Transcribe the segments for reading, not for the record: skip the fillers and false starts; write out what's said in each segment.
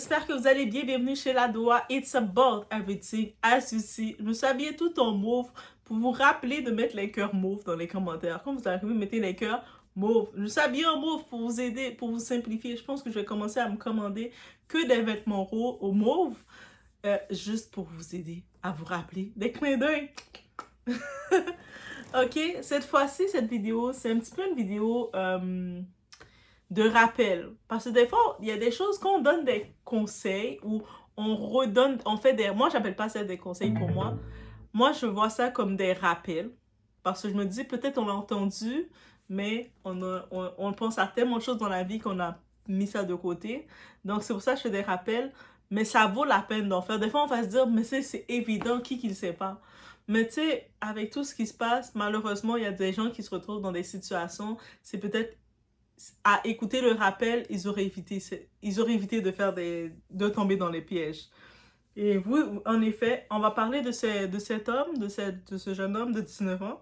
J'espère que vous allez bien. Bienvenue chez la Doua. It's about everything as you see. Je me suis habillée tout en mauve pour vous rappeler de mettre les cœurs mauves dans les commentaires. Quand vous arrivez, mettez les cœurs mauves. Je me suis habillée en mauve pour vous aider, pour vous simplifier. Je pense que je vais commencer à me commander que des vêtements au mauve, juste pour vous aider à vous rappeler des clins d'œil. Ok, cette fois-ci, cette vidéo, c'est un petit peu une vidéo de rappel. Parce que des fois, il y a des choses qu'on donne des conseils ou on redonne, on fait des... Moi, j'appelle pas ça des conseils pour moi. Moi, je vois ça comme des rappels. Parce que je me dis, peut-être on l'a entendu, mais on pense à tellement de choses dans la vie qu'on a mis ça de côté. Donc, c'est pour ça que je fais des rappels. Mais ça vaut la peine d'en faire. Des fois, on va se dire, mais c'est évident, qui ne sait pas? Mais tu sais, avec tout ce qui se passe, malheureusement, il y a des gens qui se retrouvent dans des situations, c'est peut-être à écouter le rappel, ils auraient évité de faire de tomber dans les pièges. Et vous, en effet, on va parler de cet homme, de ce jeune homme de 19 ans,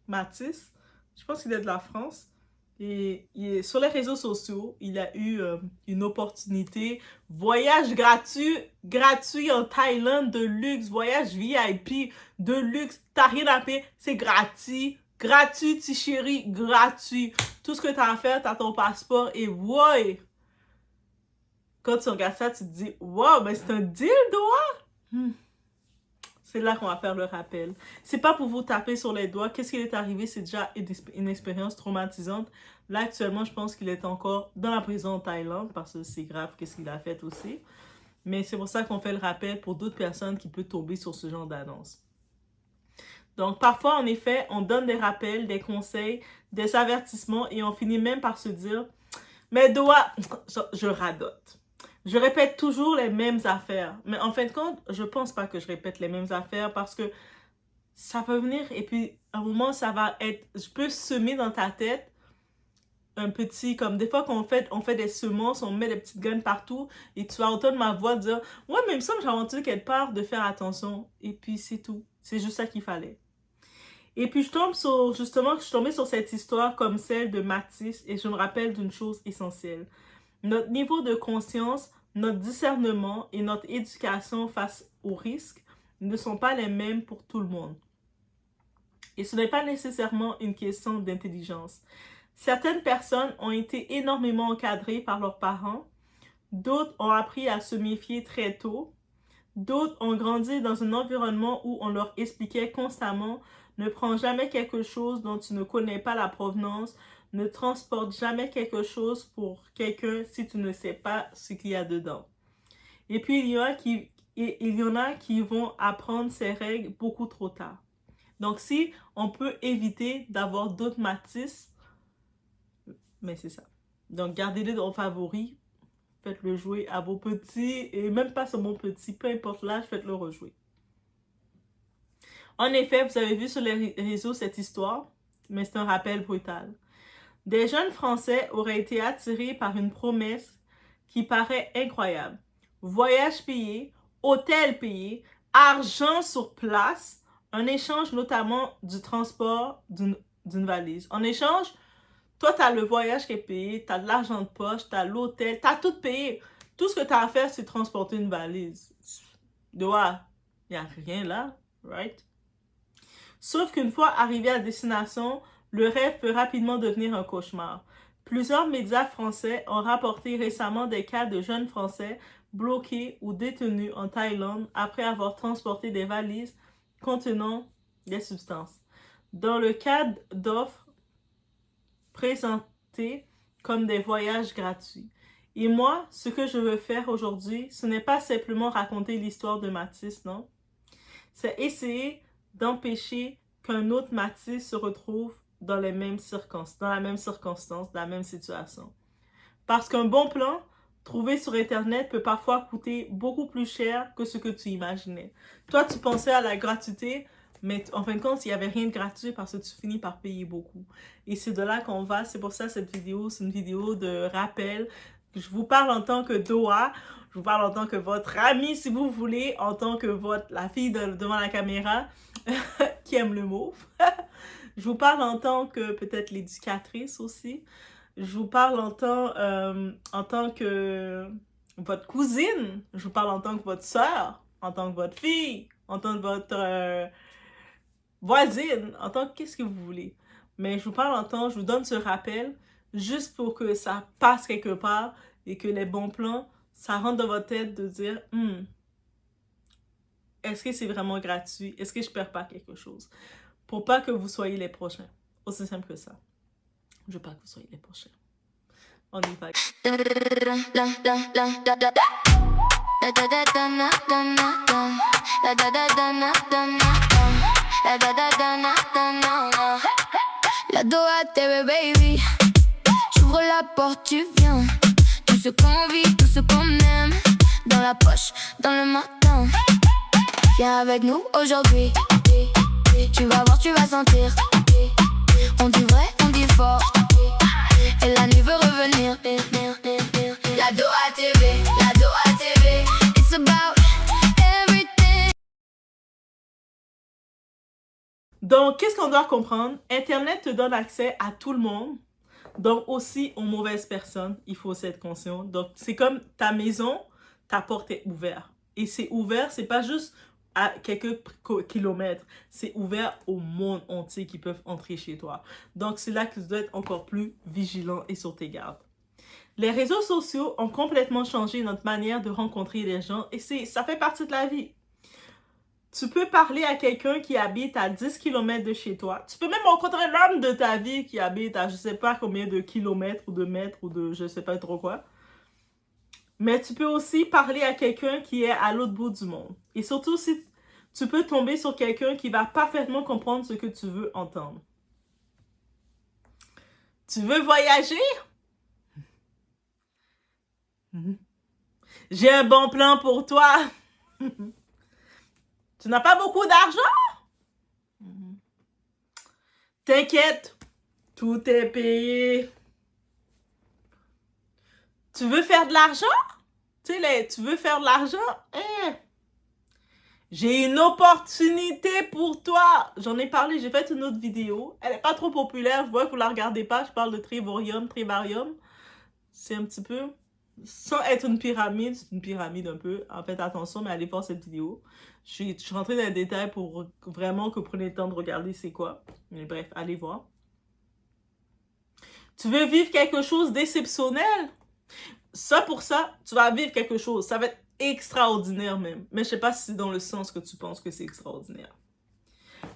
Mathis. Je pense qu'il est de la France. Et sur les réseaux sociaux, il a eu une opportunité. Voyage gratuit en Thaïlande de luxe. Voyage VIP de luxe. T'as rien à payer, c'est gratuit. Gratuit, petit chéri, gratuit. Tout ce que t'as à faire, t'as ton passeport et ouais! Quand tu regardes ça, tu te dis, wow, mais c'est un deal, doigt! C'est là qu'on va faire le rappel. C'est pas pour vous taper sur les doigts. Qu'est-ce qui est arrivé? C'est déjà une expérience traumatisante. Là, actuellement, je pense qu'il est encore dans la prison en Thaïlande parce que c'est grave qu'est-ce qu'il a fait aussi. Mais c'est pour ça qu'on fait le rappel pour d'autres personnes qui peuvent tomber sur ce genre d'annonce. Donc, parfois, en effet, on donne des rappels, des conseils, des avertissements et on finit même par se dire, mais doigts, je radote. Je répète toujours les mêmes affaires. Mais en fin de compte, je pense pas que je répète les mêmes affaires parce que ça peut venir et puis à un moment, ça va être... Je peux semer dans ta tête un petit... Comme des fois on fait des semences, on met des petites graines partout et tu vas entendre ma voix dire « Ouais, mais il me semble que j'ai entendu quelque part de faire attention. » Et puis c'est tout. C'est juste ça qu'il fallait. Et puis je suis tombée sur cette histoire comme celle de Mathis et je me rappelle d'une chose essentielle. Notre niveau de conscience, notre discernement et notre éducation face aux risques ne sont pas les mêmes pour tout le monde. Et ce n'est pas nécessairement une question d'intelligence. Certaines personnes ont été énormément encadrées par leurs parents, d'autres ont appris à se méfier très tôt, d'autres ont grandi dans un environnement où on leur expliquait constamment « Ne prends jamais quelque chose dont tu ne connais pas la provenance, ne transporte jamais quelque chose pour quelqu'un si tu ne sais pas ce qu'il y a dedans. » Et puis, il y en a qui vont apprendre ces règles beaucoup trop tard. Donc, si on peut éviter d'avoir d'autres Mathis, mais c'est ça. Donc, gardez-les dans favoris, faites-le jouer à vos petits, et même pas sur mon petit, peu importe l'âge, faites-le rejouer. En effet, vous avez vu sur les réseaux cette histoire, mais c'est un rappel brutal. Des jeunes Français auraient été attirés par une promesse qui paraît incroyable. Voyage payé, hôtel payé, argent sur place, un échange notamment du transport d'une valise. En échange, toi, tu as le voyage qui est payé, tu as de l'argent de poche, tu as l'hôtel, tu as tout payé. Tout ce que tu as à faire, c'est transporter une valise. Il n'y a rien là, right? Sauf qu'une fois arrivé à destination, le rêve peut rapidement devenir un cauchemar. Plusieurs médias français ont rapporté récemment des cas de jeunes Français bloqués ou détenus en Thaïlande après avoir transporté des valises contenant des substances. Dans le cadre d'offres présentées comme des voyages gratuits. Et moi, ce que je veux faire aujourd'hui, ce n'est pas simplement raconter l'histoire de Mathis, non? C'est essayer d'empêcher qu'un autre Mathis se retrouve dans la même circonstance, dans la même situation. Parce qu'un bon plan trouvé sur Internet peut parfois coûter beaucoup plus cher que ce que tu imaginais. Toi, tu pensais à la gratuité, mais en fin de compte, il n'y avait rien de gratuit parce que tu finis par payer beaucoup. Et c'est de là qu'on va. C'est pour ça cette vidéo, c'est une vidéo de rappel. Je vous parle en tant que Doua. Je vous parle en tant que votre amie, si vous voulez, en tant que la fille devant la caméra qui aime le mauve. Je vous parle en tant que peut-être l'éducatrice aussi. Je vous parle en tant que votre cousine, je vous parle en tant que votre soeur, en tant que votre fille, en tant que votre voisine, en tant que qu'est-ce que vous voulez. Mais je vous parle en tant, je vous donne ce rappel juste pour que ça passe quelque part et que les bons plans, ça rentre dans votre tête de dire est-ce que c'est vraiment gratuit? Est-ce que je perds pas quelque chose? Pour pas que vous soyez les prochains. Aussi simple que ça. Je veux pas que vous soyez les prochains. On y va. La Doha TV baby, j'ouvre la porte, tu viens. Tout ce qu'on vit, tout ce qu'on aime, dans la poche, dans le matin. Viens avec nous aujourd'hui. Tu vas voir, tu vas sentir. On dit vrai, on dit fort. Et la nuit veut revenir. La Doha TV, la Doha TV. It's about everything. Donc, qu'est-ce qu'on doit comprendre? Internet te donne accès à tout le monde. Donc, aussi aux mauvaises personnes. Il faut aussi être conscient. Donc, c'est comme ta maison, ta porte est ouverte. Et c'est ouvert, c'est pas juste à quelques kilomètres. C'est ouvert au monde entier qui peuvent entrer chez toi. Donc, c'est là que tu dois être encore plus vigilant et sur tes gardes. Les réseaux sociaux ont complètement changé notre manière de rencontrer les gens et ça fait partie de la vie. Tu peux parler à quelqu'un qui habite à 10 km de chez toi. Tu peux même rencontrer l'homme de ta vie qui habite à je sais pas combien de kilomètres ou de mètres ou de je sais pas trop quoi. Mais tu peux aussi parler à quelqu'un qui est à l'autre bout du monde. Et surtout, si tu peux tomber sur quelqu'un qui va parfaitement comprendre ce que tu veux entendre. Tu veux voyager? J'ai un bon plan pour toi. Tu n'as pas beaucoup d'argent? T'inquiète, tout est payé. Tu veux faire de l'argent? Tu veux faire de l'argent? J'ai une opportunité pour toi. J'en ai parlé, j'ai fait une autre vidéo. Elle n'est pas trop populaire, je vois que vous ne la regardez pas. Je parle de Trivarium. C'est un petit peu, sans être une pyramide, c'est une pyramide un peu. En fait, attention, mais allez voir cette vidéo. Je suis rentrée dans les détails pour vraiment que vous preniez le temps de regarder c'est quoi. Mais bref, allez voir. Tu veux vivre quelque chose d'exceptionnel? Pour ça, tu vas vivre quelque chose. Ça va être extraordinaire même. Mais je sais pas si c'est dans le sens que tu penses que c'est extraordinaire.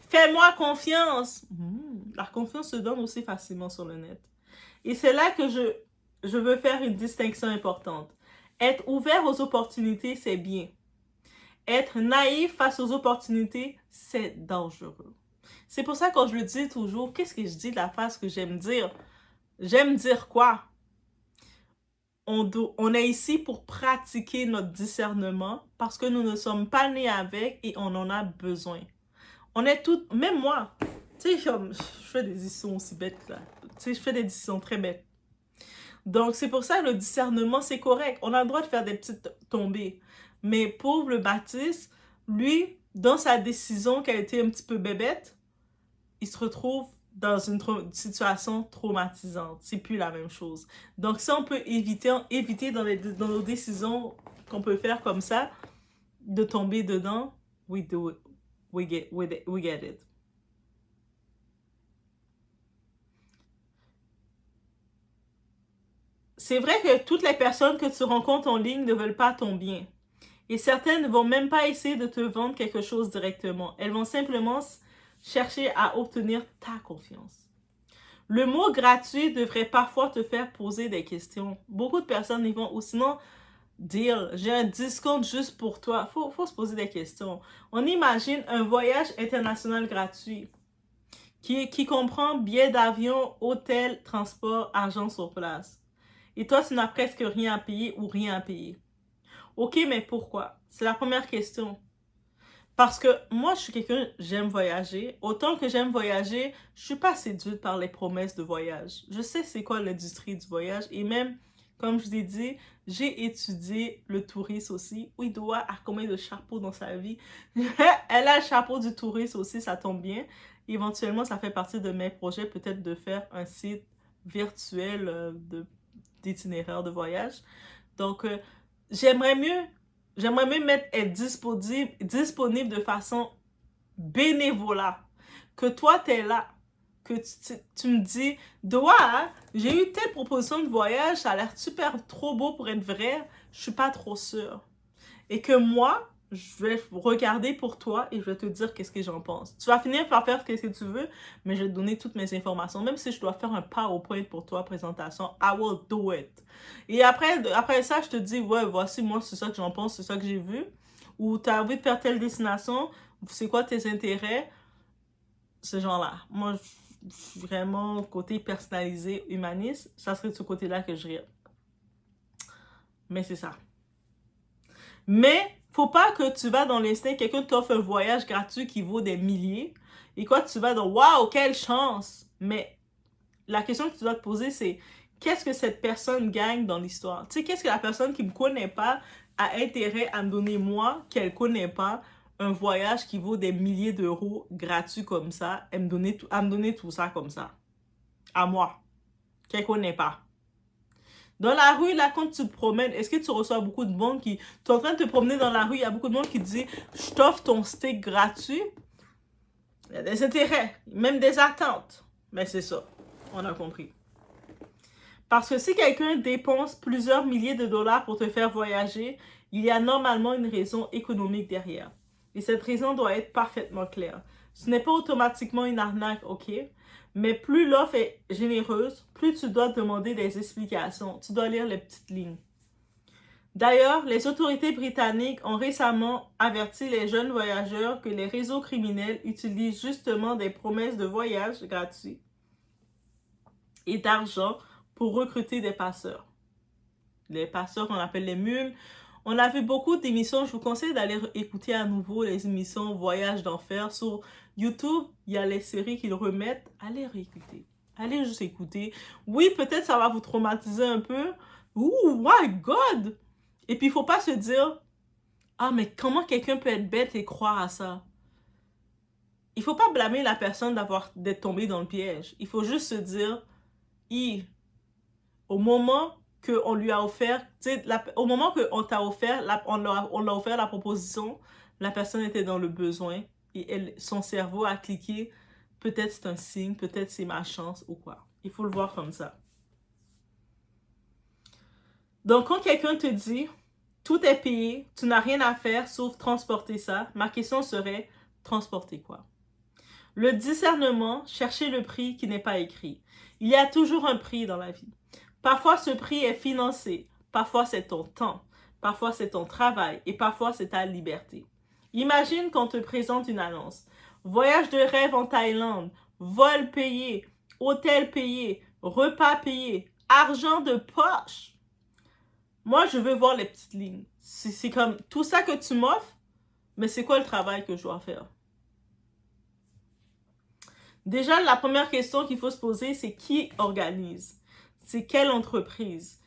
Fais-moi confiance. La confiance se donne aussi facilement sur le net. Et c'est là que je veux faire une distinction importante. Être ouvert aux opportunités, c'est bien. Être naïf face aux opportunités, c'est dangereux. C'est pour ça que quand je le dis toujours, qu'est-ce que je dis de la phrase que j'aime dire? J'aime dire quoi? On est ici pour pratiquer notre discernement parce que nous ne sommes pas nés avec et on en a besoin. On est toutes, même moi, tu sais, je fais des décisions aussi bêtes là. Tu sais, je fais des décisions très bêtes. Donc, c'est pour ça que le discernement, c'est correct. On a le droit de faire des petites tombées. Mais pauvre le Baptiste, lui, dans sa décision qui a été un petit peu bébête, il se retrouve dans une situation traumatisante. C'est plus la même chose. Donc, si on peut éviter dans nos décisions qu'on peut faire comme ça, de tomber dedans, we do it. We get it. C'est vrai que toutes les personnes que tu rencontres en ligne ne veulent pas ton bien. Et certaines ne vont même pas essayer de te vendre quelque chose directement. Elles vont simplement chercher à obtenir ta confiance. Le mot gratuit devrait parfois te faire poser des questions. Beaucoup de personnes y vont, ou sinon dire j'ai un discount juste pour toi. Faut se poser des questions. On imagine un voyage international gratuit qui comprend billets d'avion, hôtel, transport, argent sur place. Et toi, tu n'as presque rien à payer ou rien à payer. Ok, mais pourquoi? C'est la première question. Parce que moi, je suis quelqu'un, j'aime voyager. Autant que j'aime voyager, je suis pas séduite par les promesses de voyage. Je sais c'est quoi l'industrie du voyage. Et même, comme je vous ai dit, j'ai étudié le tourisme aussi. Ouidoua a combien de chapeaux dans sa vie. Elle a le chapeau du tourisme aussi, ça tombe bien. Éventuellement, ça fait partie de mes projets, peut-être de faire un site virtuel d'itinéraire de voyage. Donc, j'aimerais mieux être disponible de façon bénévolat. Que toi, t'es là. Que tu me dis, Doa, j'ai eu telle proposition de voyage, ça a l'air super trop beau pour être vrai, je suis pas trop sûre. Et que moi, je vais regarder pour toi et je vais te dire qu'est-ce que j'en pense. Tu vas finir par faire ce que tu veux, mais je vais te donner toutes mes informations. Même si je dois faire un PowerPoint pour toi, présentation, I will do it. Et après ça, je te dis, ouais, voici, moi, c'est ça que j'en pense, c'est ça que j'ai vu. Ou tu as envie de faire telle destination, c'est quoi tes intérêts? Ce genre-là. Moi, je suis vraiment côté personnalisé, humaniste. Ça serait de ce côté-là que je dirais. Mais c'est ça. Mais, faut pas que tu vas dans l'instinct, quelqu'un t'offre un voyage gratuit qui vaut des milliers. Et quoi, tu vas dans, waouh, quelle chance! Mais la question que tu dois te poser, c'est qu'est-ce que cette personne gagne dans l'histoire? Tu sais, qu'est-ce que la personne qui me connaît pas a intérêt à me donner, moi, qu'elle connaît pas, un voyage qui vaut des milliers d'euros gratuit comme ça, à me donner tout ça comme ça. À moi, qu'elle connaît pas. Dans la rue, là, quand tu te promènes, est-ce que tu reçois beaucoup de monde qui... Tu es en train de te promener dans la rue, il y a beaucoup de monde qui te dit « Je t'offre ton steak gratuit ». Il y a des intérêts, même des attentes. Mais c'est ça, on a compris. Parce que si quelqu'un dépense plusieurs milliers de dollars pour te faire voyager, il y a normalement une raison économique derrière. Et cette raison doit être parfaitement claire. Ce n'est pas automatiquement une arnaque, ok? Mais plus l'offre est généreuse, plus tu dois demander des explications. Tu dois lire les petites lignes. D'ailleurs, les autorités britanniques ont récemment averti les jeunes voyageurs que les réseaux criminels utilisent justement des promesses de voyage gratuits et d'argent pour recruter des passeurs. Les passeurs, on appelle les mules. On a vu beaucoup d'émissions. Je vous conseille d'aller écouter à nouveau les émissions Voyage d'enfer. Sur YouTube, il y a les séries qu'ils remettent. Allez réécouter. Allez juste écouter. Oui, peut-être ça va vous traumatiser un peu. Ouh, my God! Et puis, il ne faut pas se dire, ah, mais comment quelqu'un peut être bête et croire à ça? Il ne faut pas blâmer la personne d'être tombée dans le piège. Il faut juste se dire, au moment qu'on lui a offert, au moment qu'on t'a offert, on l'a offert la proposition, la personne était dans le besoin et son cerveau a cliqué, peut-être c'est un signe, peut-être c'est ma chance ou quoi. Il faut le voir comme ça. Donc, quand quelqu'un te dit, tout est payé, tu n'as rien à faire sauf transporter ça, ma question serait, transporter quoi? Le discernement, chercher le prix qui n'est pas écrit. Il y a toujours un prix dans la vie. Parfois, ce prix est financé. Parfois, c'est ton temps. Parfois, c'est ton travail. Et parfois, c'est ta liberté. Imagine qu'on te présente une annonce. Voyage de rêve en Thaïlande. Vol payé. Hôtel payé. Repas payé. Argent de poche. Moi, je veux voir les petites lignes. C'est comme tout ça que tu m'offres, mais c'est quoi le travail que je dois faire? Déjà, la première question qu'il faut se poser, c'est qui organise? C'est quelle entreprise?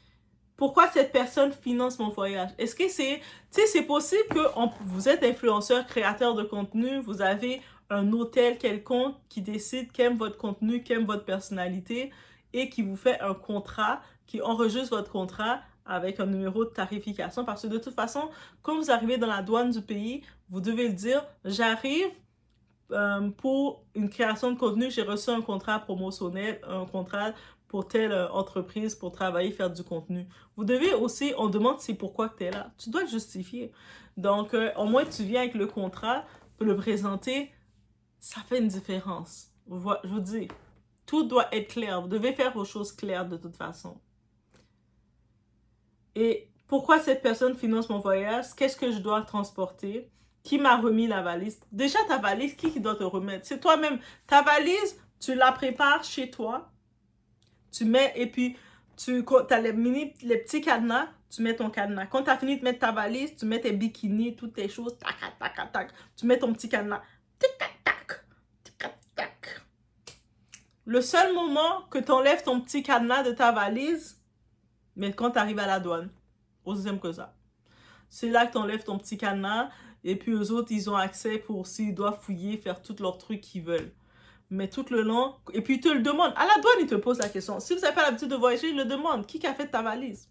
Pourquoi cette personne finance mon voyage? Est-ce que c'est possible que vous êtes influenceur, créateur de contenu, vous avez un hôtel quelconque qui décide qu'aime votre contenu, qu'aime votre personnalité et qui vous fait un contrat, qui enregistre votre contrat avec un numéro de tarification. Parce que de toute façon, quand vous arrivez dans la douane du pays, vous devez le dire, j'arrive pour une création de contenu, j'ai reçu un contrat promotionnel, un contrat pour telle entreprise pour travailler, faire du contenu. Vous devez aussi, on demande c'est pourquoi tu es là. Tu dois le justifier. Donc, au moins, tu viens avec le contrat, pour le présenter, ça fait une différence. Je vous dis, tout doit être clair. Vous devez faire vos choses claires de toute façon. Et pourquoi cette personne finance mon voyage? Qu'est-ce que je dois transporter? Qui m'a remis la valise? Déjà, ta valise, qui doit te remettre? C'est toi-même. Ta valise, tu la prépares chez toi. Tu mets, et puis, tu as les petits cadenas, tu mets ton cadenas. Quand tu as fini de mettre ta valise, tu mets tes bikinis, toutes tes choses, tac, tac, tac, tac. Tu mets ton petit cadenas. Tic, tac, tac. Tic, tac, tac. Le seul moment que tu enlèves ton petit cadenas de ta valise, mais quand tu arrives à la douane, aussi simple que ça. C'est là que tu enlèves ton petit cadenas. Et puis, eux autres, ils ont accès pour s'ils doivent fouiller, faire tous leurs trucs qu'ils veulent. Mais tout le long, et puis ils te le demandent. À la douane, ils te posent la question. Si vous n'avez pas l'habitude de voyager, ils le demandent. Qui a fait ta valise?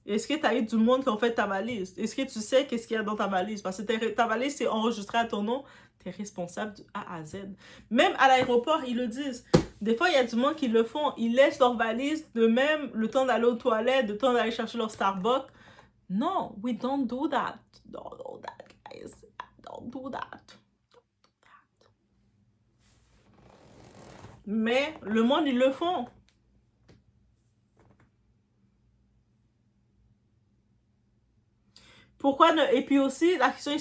Est-ce que tu as eu du monde qui ont fait ta valise? Est-ce que tu sais qu'est-ce qu'il y a dans ta valise? Parce que ta valise, c'est enregistré à ton nom. Tu es responsable de A à Z. Même à l'aéroport, ils le disent. Des fois, il y a du monde qui le font. Ils laissent leur valise de même le temps d'aller aux toilettes, le temps d'aller chercher leur Starbucks. Non, we don't do that. Don't do that, guys. Don't do that. Mais le monde, ils le font. Pourquoi ne... Et puis aussi, la question,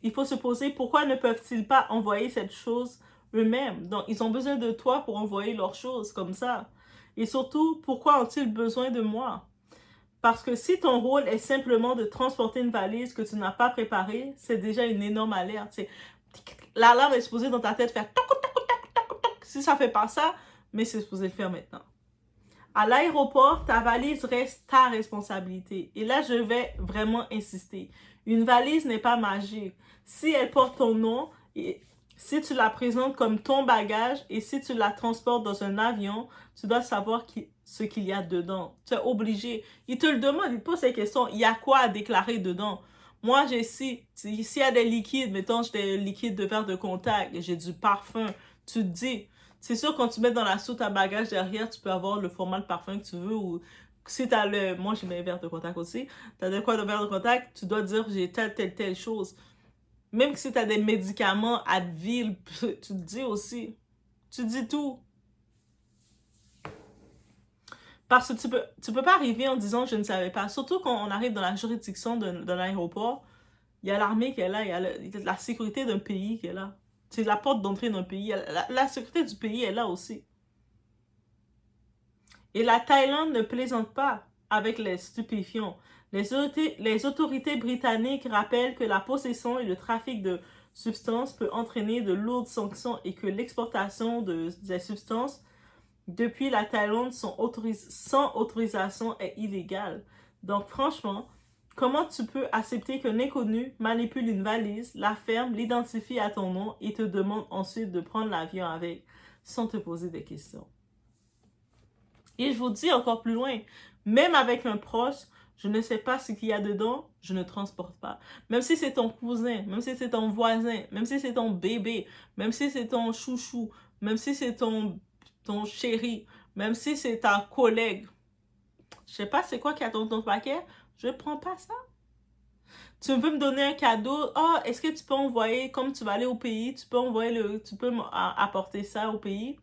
il faut se poser, pourquoi ne peuvent-ils pas envoyer cette chose eux-mêmes? Donc, ils ont besoin de toi pour envoyer leurs choses comme ça. Et surtout, pourquoi ont-ils besoin de moi? Parce que si ton rôle est simplement de transporter une valise que tu n'as pas préparée, c'est déjà une énorme alerte. L'alarme est supposée dans ta tête faire toc, toc, toc, toc, toc, toc. Si ça fait pas ça, mais c'est supposé le faire maintenant. À l'aéroport, ta valise reste ta responsabilité. Et là, je vais vraiment insister. Une valise n'est pas magique. Si elle porte ton nom, et si tu la présentes comme ton bagage et si tu la transportes dans un avion, tu dois savoir ce qu'il y a dedans. Tu es obligé. Il te le demande, il te pose ces questions. Il y a quoi à déclarer dedans? Moi, s'il y a des liquides, mettons, j'ai des liquides de verre de contact, j'ai du parfum, tu te dis... C'est sûr, quand tu mets dans la soute à bagage derrière, tu peux avoir le format de parfum que tu veux ou si tu as le... Moi, j'ai mes verres de contact aussi. Tu as de quoi de verre de contact, tu dois dire j'ai telle chose. Même si tu as des médicaments Advil, tu te dis aussi. Tu dis tout. Parce que tu peux pas arriver en disant je ne savais pas. Surtout quand on arrive dans la juridiction de l'aéroport, il y a l'armée qui est là, il y a la sécurité d'un pays qui est là. C'est la porte d'entrée d'un pays. La sécurité du pays est là aussi. Et la Thaïlande ne plaisante pas avec les stupéfiants. Les autorités britanniques rappellent que la possession et le trafic de substances peut entraîner de lourdes sanctions et que l'exportation des substances depuis la Thaïlande sans autorisation est illégale. Donc franchement... Comment tu peux accepter qu'un inconnu manipule une valise, la ferme, l'identifie à ton nom et te demande ensuite de prendre l'avion avec, sans te poser des questions? Et je vous dis encore plus loin, même avec un proche, je ne sais pas ce qu'il y a dedans, je ne transporte pas. Même si c'est ton cousin, même si c'est ton voisin, même si c'est ton bébé, même si c'est ton chouchou, même si c'est ton chéri, même si c'est ta collègue. Je sais pas c'est quoi qu'il y a dans ton paquet, je ne prends pas ça. Tu veux me donner un cadeau? Oh, est-ce que tu peux envoyer, comme tu vas aller au pays, tu peux apporter ça au pays?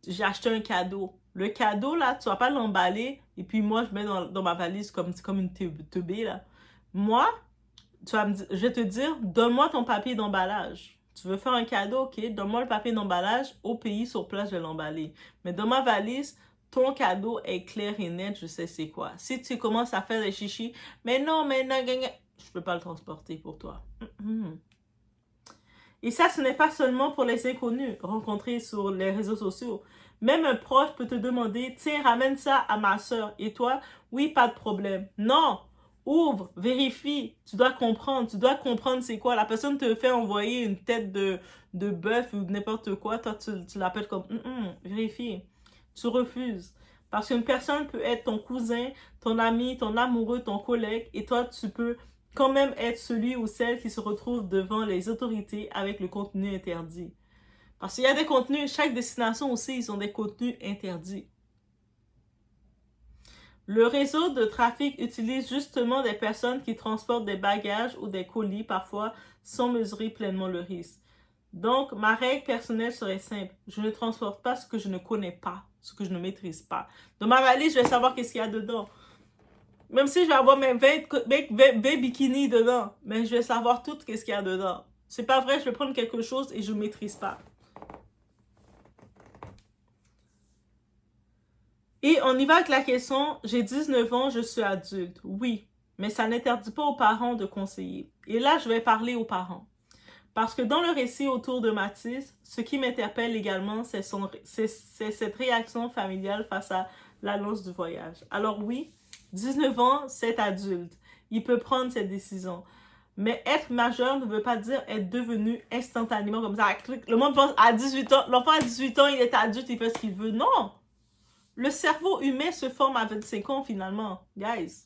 J'ai acheté un cadeau. Le cadeau, là, tu vas pas l'emballer et puis moi, je mets dans ma valise comme une teubée, là. Moi, je vais te dire, donne-moi ton papier d'emballage. Tu veux faire un cadeau, ok? Donne-moi le papier d'emballage. Au pays, sur place, je vais l'emballer. Mais dans ma valise, ton cadeau est clair et net, je sais c'est quoi. Si tu commences à faire des chichis, mais non, je peux pas le transporter pour toi. Et ça, ce n'est pas seulement pour les inconnus rencontrés sur les réseaux sociaux. Même un proche peut te demander, tiens, ramène ça à ma soeur. Et toi, oui, pas de problème. Non, ouvre, vérifie. Tu dois comprendre c'est quoi. La personne te fait envoyer une tête de bœuf ou n'importe quoi. Toi, tu l'appelles comme, vérifie. Tu refuses. Parce qu'une personne peut être ton cousin, ton ami, ton amoureux, ton collègue, et toi, tu peux quand même être celui ou celle qui se retrouve devant les autorités avec le contenu interdit. Parce qu'il y a des contenus, chaque destination aussi, ils ont des contenus interdits. Le réseau de trafic utilise justement des personnes qui transportent des bagages ou des colis parfois sans mesurer pleinement le risque. Donc, ma règle personnelle serait simple. Je ne transporte pas ce que je ne connais pas, ce que je ne maîtrise pas. Dans ma valise, je vais savoir qu'est-ce qu'il y a dedans. Même si je vais avoir mes 20 bikinis dedans, mais je vais savoir tout qu'est-ce qu'il y a dedans. C'est pas vrai, je vais prendre quelque chose et je ne maîtrise pas. Et on y va avec la question, j'ai 19 ans, je suis adulte. Oui, mais ça n'interdit pas aux parents de conseiller. Et là, je vais parler aux parents. Parce que dans le récit autour de Mathis, ce qui m'interpelle également, c'est cette réaction familiale face à l'annonce du voyage. Alors oui, 19 ans, c'est adulte. Il peut prendre cette décision. Mais être majeur ne veut pas dire être devenu instantanément comme ça. Le monde pense à 18 ans, l'enfant à 18 ans, il est adulte, il fait ce qu'il veut. Non! Le cerveau humain se forme à 25 ans finalement, guys.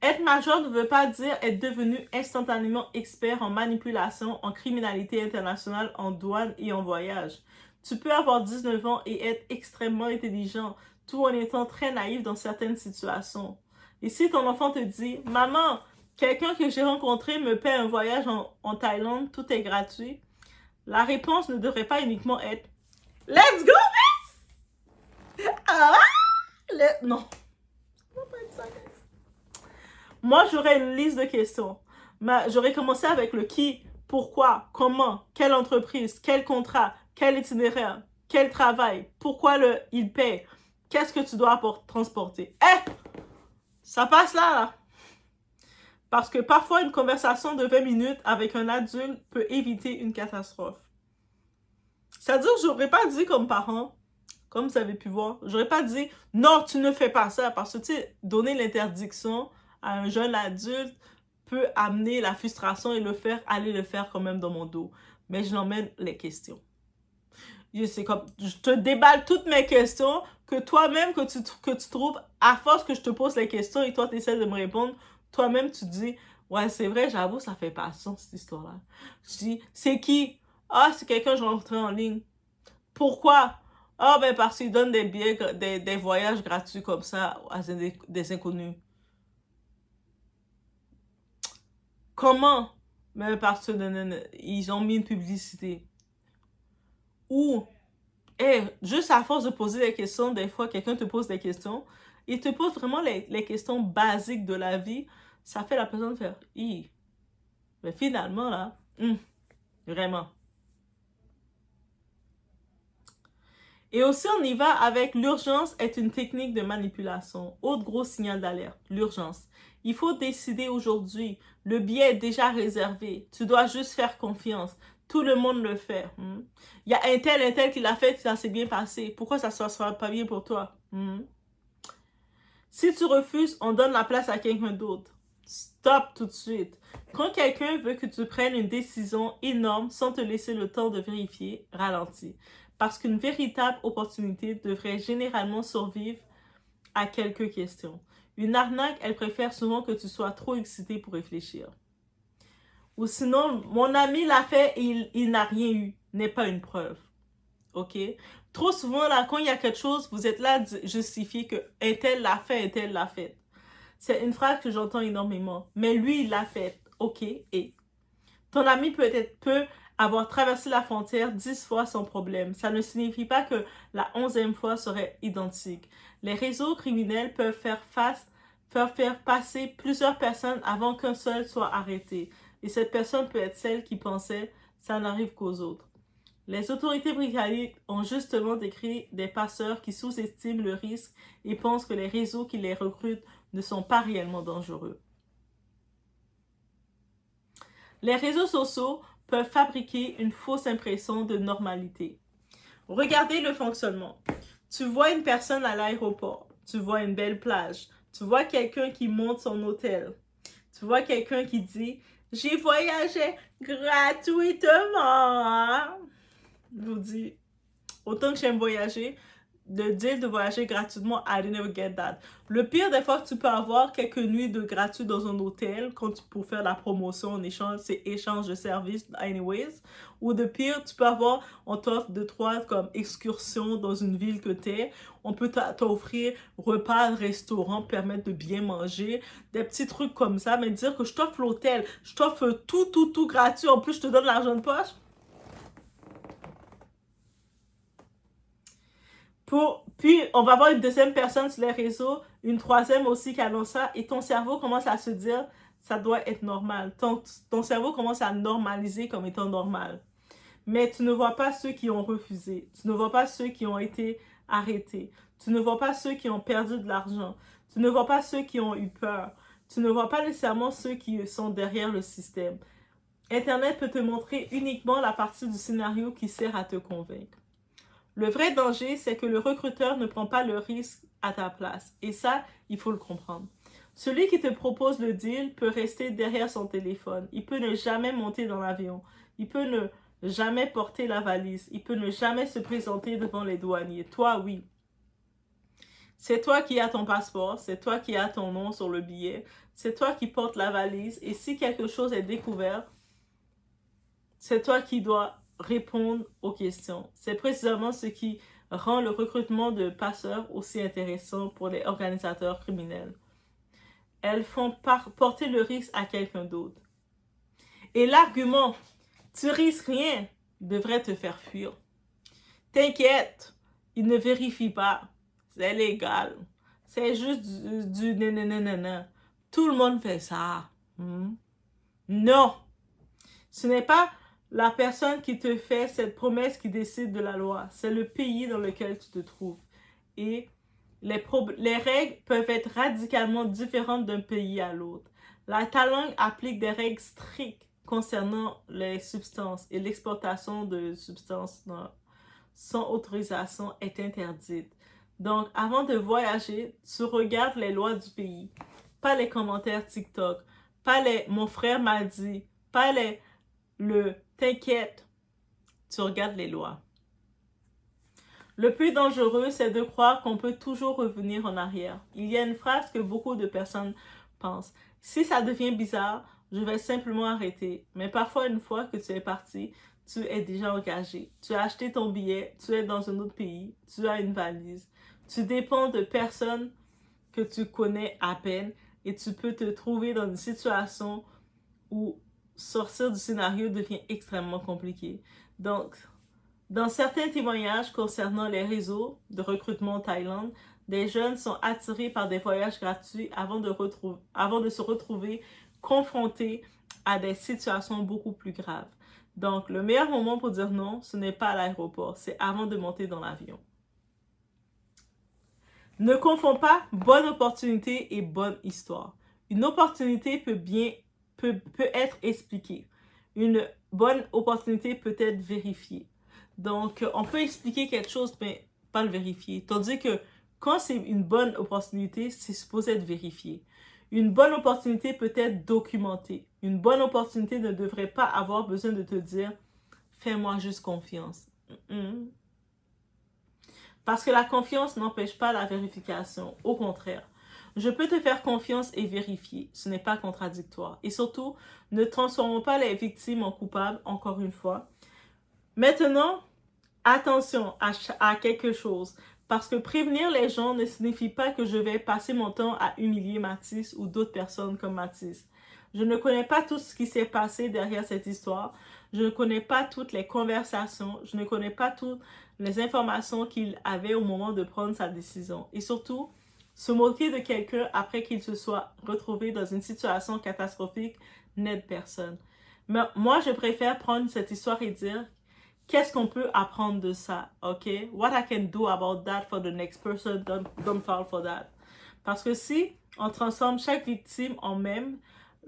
Être majeur ne veut pas dire être devenu instantanément expert en manipulation, en criminalité internationale, en douane et en voyage. Tu peux avoir 19 ans et être extrêmement intelligent, tout en étant très naïf dans certaines situations. Et si ton enfant te dit « Maman, quelqu'un que j'ai rencontré me paie un voyage en Thaïlande, tout est gratuit », la réponse ne devrait pas uniquement être « Let's go, miss! Ah! Non. Ça va pas être ça, guys. Moi, j'aurais une liste de questions. J'aurais commencé avec le qui, pourquoi, comment, quelle entreprise, quel contrat, quel itinéraire, quel travail, pourquoi il paie, qu'est-ce que tu dois transporter. Ça passe là. Parce que parfois, une conversation de 20 minutes avec un adulte peut éviter une catastrophe. C'est-à-dire, j'aurais pas dit comme parent, comme vous avez pu voir, j'aurais pas dit « Non, tu ne fais pas ça » parce que, tu sais, donner l'interdiction à un jeune adulte peut amener la frustration et aller le faire quand même dans mon dos. Mais je l'emmène les questions. C'est comme, je te déballe toutes mes questions que toi-même, que tu trouves, à force que je te pose les questions et toi, tu essaies de me répondre, toi-même, tu dis, ouais, c'est vrai, j'avoue, ça fait pas sens, cette histoire-là. Je dis, c'est qui? Ah, c'est quelqu'un que j'ai rencontré en ligne. Pourquoi? Ah, ben parce qu'il donne des billets, des voyages gratuits comme ça à des inconnus. Comment? Mais parce qu'ils ont mis une publicité. Ou, juste à force de poser des questions, des fois, quelqu'un te pose des questions, il te pose vraiment les questions basiques de la vie, ça fait la personne faire « Mais finalement, là, vraiment. » Et aussi, on y va avec l'urgence est une technique de manipulation. Autre gros signal d'alerte, l'urgence. Il faut décider aujourd'hui. Le billet est déjà réservé. Tu dois juste faire confiance. Tout le monde le fait. Il y a un tel qui l'a fait, ça s'est bien passé. Pourquoi ça ne sera pas bien pour toi? Si tu refuses, on donne la place à quelqu'un d'autre. Stop tout de suite. Quand quelqu'un veut que tu prennes une décision énorme sans te laisser le temps de vérifier, ralentis. Parce qu'une véritable opportunité devrait généralement survivre à quelques questions. Une arnaque, elle préfère souvent que tu sois trop excité pour réfléchir. Ou sinon, mon ami l'a fait et il n'a rien eu. N'est pas une preuve. OK? Trop souvent, là, quand il y a quelque chose, vous êtes là à justifier que un tel l'a fait, un tel l'a fait. C'est une phrase que j'entends énormément. Mais lui, il l'a fait. OK? Et ton ami peut avoir traversé la frontière 10 fois sans problème. Ça ne signifie pas que la 11e fois serait identique. Les réseaux criminels peuvent faire passer plusieurs personnes avant qu'un seul soit arrêté. Et cette personne peut être celle qui pensait « ça n'arrive qu'aux autres ». Les autorités britanniques ont justement décrit des passeurs qui sous-estiment le risque et pensent que les réseaux qui les recrutent ne sont pas réellement dangereux. Les réseaux sociaux peuvent fabriquer une fausse impression de normalité. Regardez le fonctionnement. Tu vois une personne à l'aéroport, tu vois une belle plage, tu vois quelqu'un qui monte son hôtel, tu vois quelqu'un qui dit « J'ai voyagé gratuitement ». Je vous dis, autant que j'aime voyager, le deal de voyager gratuitement, I didn't never get that. Le pire des fois que tu peux avoir quelques nuits de gratuit dans un hôtel pour faire la promotion en échange, c'est échange de services anyways. Ou de pire, tu peux avoir, on t'offre 2-3 comme excursions dans une ville que t'es. On peut t'offrir repas, restaurant, permettre de bien manger, des petits trucs comme ça. Mais dire que je t'offre l'hôtel, je t'offre tout gratuit, en plus je te donne l'argent de poche. Puis, on va avoir une deuxième personne sur les réseaux, une troisième aussi qui annonce ça, et ton cerveau commence à se dire, ça doit être normal. Ton cerveau commence à normaliser comme étant normal. Mais tu ne vois pas ceux qui ont refusé. Tu ne vois pas ceux qui ont été arrêtés. Tu ne vois pas ceux qui ont perdu de l'argent. Tu ne vois pas ceux qui ont eu peur. Tu ne vois pas nécessairement ceux qui sont derrière le système. Internet peut te montrer uniquement la partie du scénario qui sert à te convaincre. Le vrai danger, c'est que le recruteur ne prend pas le risque à ta place. Et ça, il faut le comprendre. Celui qui te propose le deal peut rester derrière son téléphone. Il peut ne jamais monter dans l'avion. Il peut jamais porter la valise. Il peut ne jamais se présenter devant les douaniers. Toi, oui. C'est toi qui as ton passeport, c'est toi qui as ton nom sur le billet, c'est toi qui portes la valise. Et si quelque chose est découvert, c'est toi qui dois répondre aux questions. C'est précisément ce qui rend le recrutement de passeurs aussi intéressant pour les organisateurs criminels. Elles font porter le risque à quelqu'un d'autre. Et l'argument « tu risques rien » devrait te faire fuir. T'inquiète, ils ne vérifient pas. C'est légal. C'est juste du nanana. Tout le monde fait ça. Non. Ce n'est pas la personne qui te fait cette promesse qui décide de la loi. C'est le pays dans lequel tu te trouves. Et les règles peuvent être radicalement différentes d'un pays à l'autre. La Thaïlande applique des règles strictes concernant les substances et l'exportation de substances sans autorisation est interdite. Donc, avant de voyager, tu regardes les lois du pays, pas les commentaires TikTok, pas les « mon frère m'a dit », pas le « t'inquiète », tu regardes les lois. Le plus dangereux, c'est de croire qu'on peut toujours revenir en arrière. Il y a une phrase que beaucoup de personnes pensent. Si ça devient bizarre, je vais simplement arrêter. Mais parfois, une fois que tu es parti, tu es déjà engagé. Tu as acheté ton billet, tu es dans un autre pays, tu as une valise. Tu dépends de personnes que tu connais à peine et tu peux te trouver dans une situation où sortir du scénario devient extrêmement compliqué. Donc, dans certains témoignages concernant les réseaux de recrutement en Thaïlande, des jeunes sont attirés par des voyages gratuits avant de se retrouver confrontés à des situations beaucoup plus graves. Donc, le meilleur moment pour dire non, ce n'est pas à l'aéroport, c'est avant de monter dans l'avion. Ne confonds pas bonne opportunité et bonne histoire. Une opportunité peut être expliquée. Une bonne opportunité peut être vérifiée. Donc, on peut expliquer quelque chose, mais pas le vérifier. Tandis que quand c'est une bonne opportunité, c'est supposé être vérifié. Une bonne opportunité peut être documentée. Une bonne opportunité ne devrait pas avoir besoin de te dire « fais-moi juste confiance ». Parce que la confiance n'empêche pas la vérification. Au contraire, je peux te faire confiance et vérifier. Ce n'est pas contradictoire. Et surtout, ne transformons pas les victimes en coupables, encore une fois. Maintenant, attention à quelque chose. Parce que prévenir les gens ne signifie pas que je vais passer mon temps à humilier Mathis ou d'autres personnes comme Mathis. Je ne connais pas tout ce qui s'est passé derrière cette histoire. Je ne connais pas toutes les conversations. Je ne connais pas toutes les informations qu'il avait au moment de prendre sa décision. Et surtout, se moquer de quelqu'un après qu'il se soit retrouvé dans une situation catastrophique n'aide personne. Mais moi, je préfère prendre cette histoire et dire qu'est-ce qu'on peut apprendre de ça, ok? What I can do about that for the next person, don't fall for that. Parce que si on transforme chaque victime en même,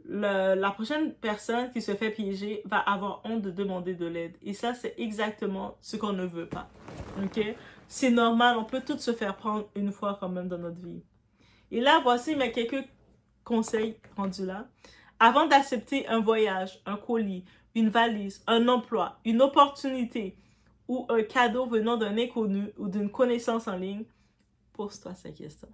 la prochaine personne qui se fait piéger va avoir honte de demander de l'aide. Et ça, c'est exactement ce qu'on ne veut pas, ok? C'est normal, on peut tous se faire prendre une fois quand même dans notre vie. Et là, voici mes quelques conseils rendus là. Avant d'accepter un voyage, un colis, une valise, un emploi, une opportunité ou un cadeau venant d'un inconnu ou d'une connaissance en ligne, pose-toi ces questions.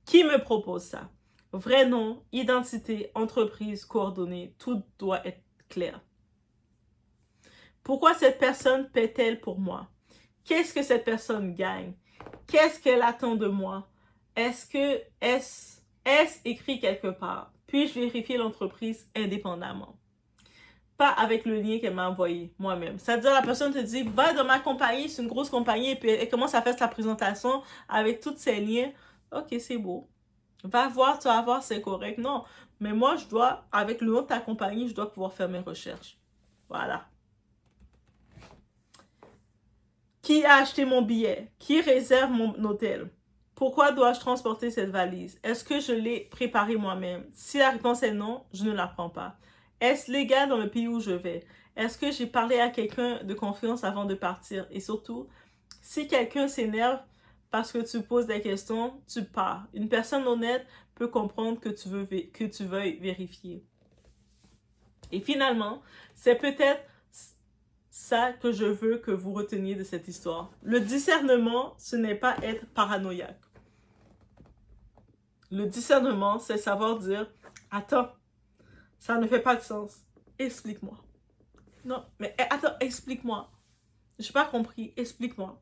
Qui me propose ça? Vrai nom, identité, entreprise, coordonnées, tout doit être clair. Pourquoi cette personne paie-t-elle pour moi? Qu'est-ce que cette personne gagne? Qu'est-ce qu'elle attend de moi? Est-ce écrit quelque part? Puis-je vérifier l'entreprise indépendamment? Pas avec le lien qu'elle m'a envoyé moi-même. C'est-à-dire, la personne te dit, va dans ma compagnie, c'est une grosse compagnie, et puis elle commence à faire sa présentation avec tous ses liens. Ok, c'est beau. Va voir, tu vas voir, c'est correct. Non, mais moi, je dois, avec le nom de ta compagnie, je dois pouvoir faire mes recherches. Voilà. Qui a acheté mon billet? Qui réserve mon hôtel? Pourquoi dois-je transporter cette valise? Est-ce que je l'ai préparée moi-même? Si la réponse est non, je ne la prends pas. Est-ce légal dans le pays où je vais? Est-ce que j'ai parlé à quelqu'un de confiance avant de partir? Et surtout, si quelqu'un s'énerve parce que tu poses des questions, tu pars. Une personne honnête peut comprendre que tu veuilles vérifier. Et finalement, c'est peut-être ça que je veux que vous reteniez de cette histoire. Le discernement, ce n'est pas être paranoïaque. Le discernement, c'est savoir dire, attends, ça ne fait pas de sens. Explique-moi. Non, mais attends, explique-moi. Je n'ai pas compris, explique-moi.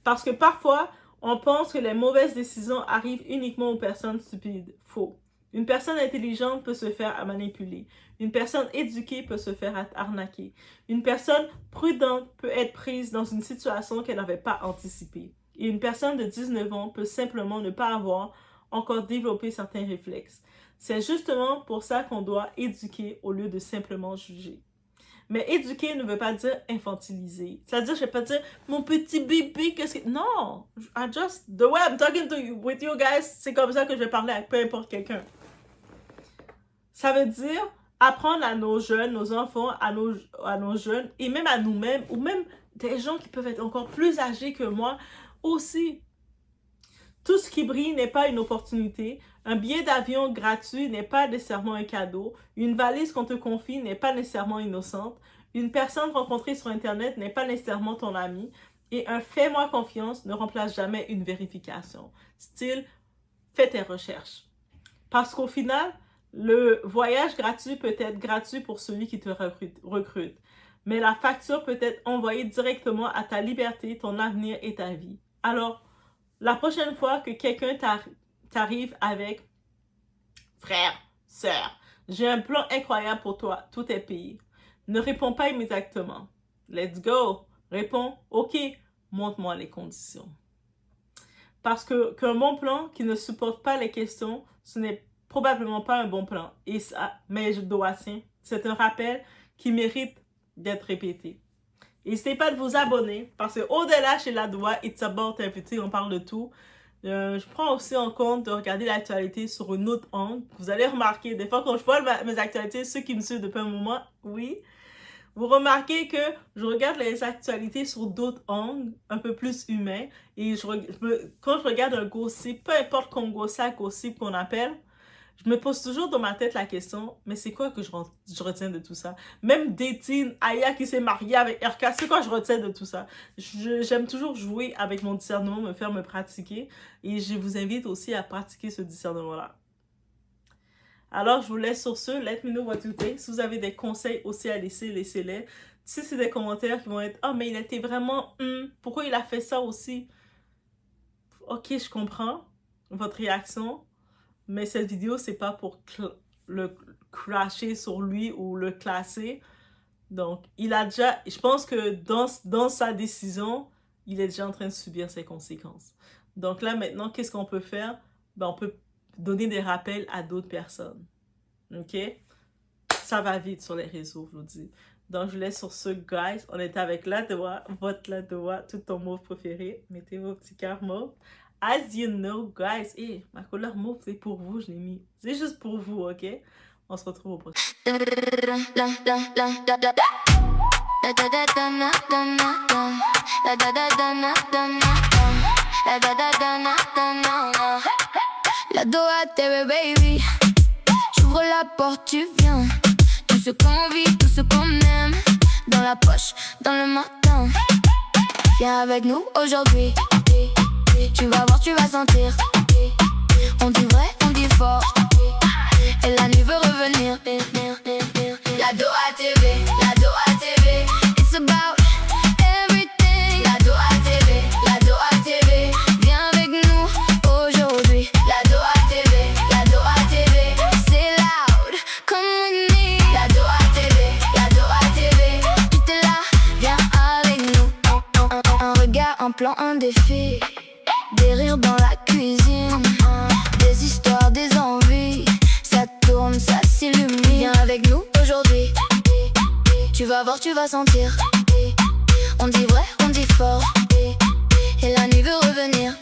Parce que parfois, on pense que les mauvaises décisions arrivent uniquement aux personnes stupides. Faux. Une personne intelligente peut se faire manipuler. Une personne éduquée peut se faire arnaquer. Une personne prudente peut être prise dans une situation qu'elle n'avait pas anticipée. Et une personne de 19 ans peut simplement ne pas avoir encore développé certains réflexes. C'est justement pour ça qu'on doit éduquer au lieu de simplement juger. Mais éduquer ne veut pas dire infantiliser. C'est-à-dire, je ne vais pas dire, mon petit bébé, qu'est-ce que... Non! The way I'm talking with you guys, c'est comme ça que je vais parler avec peu importe quelqu'un. Ça veut dire apprendre à nos jeunes, nos enfants, à nos jeunes, et même à nous-mêmes, ou même des gens qui peuvent être encore plus âgés que moi, aussi. Tout ce qui brille n'est pas une opportunité. Un billet d'avion gratuit n'est pas nécessairement un cadeau. Une valise qu'on te confie n'est pas nécessairement innocente. Une personne rencontrée sur Internet n'est pas nécessairement ton ami. Et un fais-moi confiance ne remplace jamais une vérification. Style, fais tes recherches. Parce qu'au final, le voyage gratuit peut être gratuit pour celui qui te recrute. Mais la facture peut être envoyée directement à ta liberté, ton avenir et ta vie. Alors, la prochaine fois que quelqu'un t'arrive avec « Frère, sœur, j'ai un plan incroyable pour toi, tout est payé. » Ne réponds pas immédiatement. Let's go. Réponds « Ok, montre-moi les conditions. » Parce qu'un bon plan qui ne supporte pas les questions, ce n'est probablement pas un bon plan. Et ça, mais je dois, c'est un rappel qui mérite d'être répété. N'hésitez pas de vous abonner parce qu'au-delà chez La Doua, It's About Everything, on parle de tout. Je prends aussi en compte de regarder l'actualité sur un autre angle. Vous allez remarquer, des fois quand je vois mes actualités, ceux qui me suivent depuis un moment, oui. Vous remarquez que je regarde les actualités sur d'autres angles, un peu plus humains. Et quand je regarde un gossip, peu importe qu'on gossip qu'on appelle, je me pose toujours dans ma tête la question, mais c'est quoi que je retiens de tout ça? Même dating, Aya qui s'est mariée avec RK, c'est quoi je retiens de tout ça? J'aime toujours jouer avec mon discernement, me faire me pratiquer. Et je vous invite aussi à pratiquer ce discernement-là. Alors, je vous laisse sur ce. Let me know what you think. Si vous avez des conseils aussi à laisser, laissez-les. Si c'est des commentaires qui vont être « Oh, mais il était vraiment... pourquoi il a fait ça aussi? » Ok, je comprends votre réaction. Mais cette vidéo, c'est pas pour le crasher sur lui ou le classer. Donc, il a déjà... Je pense que dans sa décision, il est déjà en train de subir ses conséquences. Donc là, maintenant, qu'est-ce qu'on peut faire? Ben, on peut donner des rappels à d'autres personnes. OK? Ça va vite sur les réseaux, je vous dis. Donc, je vous laisse sur ce, guys. On était avec La Doua, votre La Doua, tout ton mauve préféré. Mettez vos petits cœurs mauves. As you know, guys, ma couleur mauve, c'est pour vous, je l'ai mis. C'est juste pour vous, OK? On se retrouve au prochain. La Doua TV, baby. J'ouvre la porte, tu viens. Tout ce qu'on vit, tout ce qu'on aime. Dans la poche, dans le matin. Viens avec nous aujourd'hui. Tu vas voir, tu vas sentir. On dit vrai, on dit fort. Et la nuit veut revenir. La Doua TV, la Doua TV. It's about everything. La Doua TV, la Doua TV. Viens avec nous aujourd'hui. La Doua TV, la Doua TV. C'est loud, come with me. La Doua TV, la Doua TV. Tout est là, viens avec nous. Un regard, un plan, un défi. Des rires dans la cuisine, des histoires, des envies. Ça tourne, ça s'illumine. Viens avec nous aujourd'hui. Tu vas voir, tu vas sentir. On dit vrai, on dit fort. Et la nuit veut revenir.